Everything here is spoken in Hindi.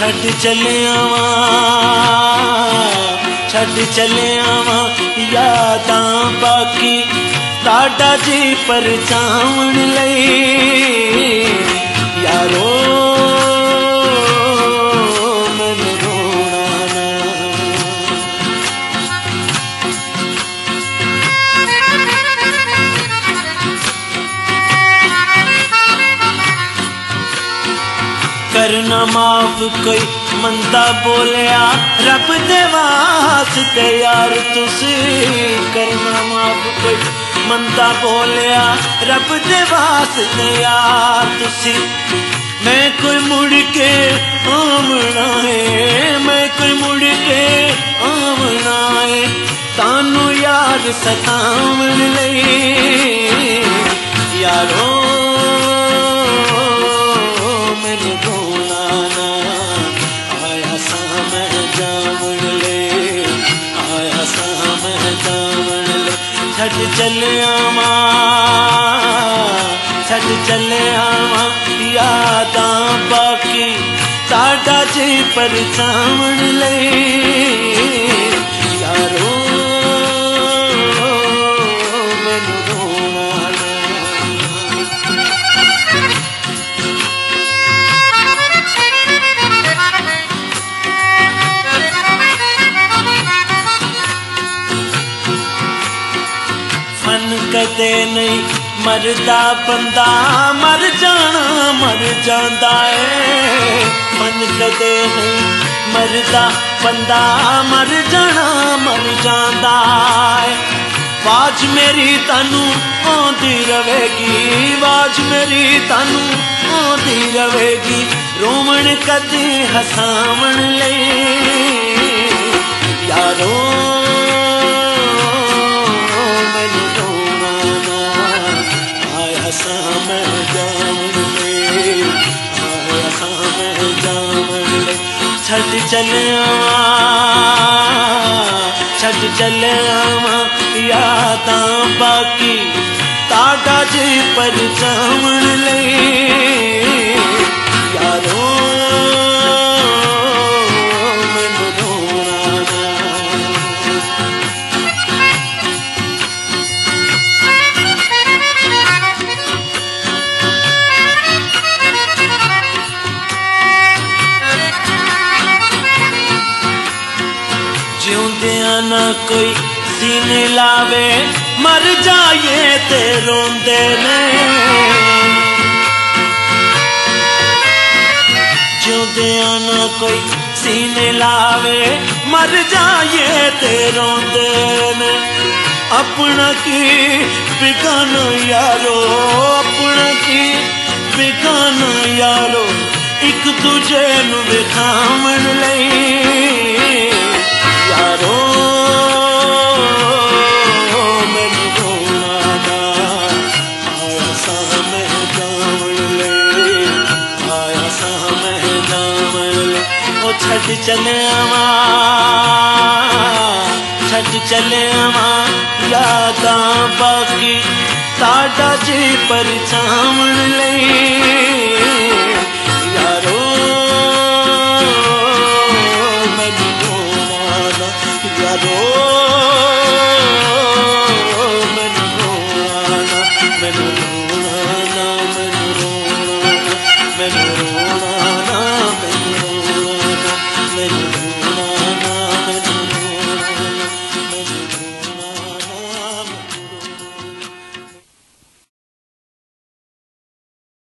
छड़ चले आवा, छड़ चले आवा यादां बाकी ताड़ा जी परछावन लई यारो मैनू रोना करना माफ कोई मंदा बोलिया रब दे वास्ते यार तुसी करना माफ कोई मंदा बोलिया रब दे वास्ते यार तुसी मैं कोई मुड़ के आमना है, मैं कोई मुड़ के आमना है तानू यार सतावन लई यारो मैनू रोना ना आया सा मैं जावन ले, आया सा मैं जावन ले छड़ चले आवा, छड़ चले आवा यादां बाकी ताड़ा जी परछावन लई यारो मैनू रोना ना फन कदे नहीं मरदा बंदा मर जाना मर जांदा है, मन कदे नहीं मरदा बंदा मर जाना मर जांदा है वाज मेरी तानू आंदी रवेगी, वाज मेरी तानू आंदी रवेगी रोमन कदे हसावन लई यारो मैं जावन ले, आया सा मैं जावन ले छड़ चले आवा, छड़ चले आवा यादां बाकी ताड़ा जी परछावन लई यारो मैनू रोना ना जिउंदियां ना कोई सीने लावे मर जाए ते रोंदे ने, जिउंदियां ना कोई सीने लावे मर जाए ते रोंदे ने अपना की बेगाना यारो, अपना की बेगाना यारो एक दूजे नू विखावन लई यारो मैनू रोना ना आया सा मैं जावन ले, आया सा मैं जावन ले ओ छड़ चले आवा, छड़ चले आवा यादां बाकी ताड़ा जी परछावन लई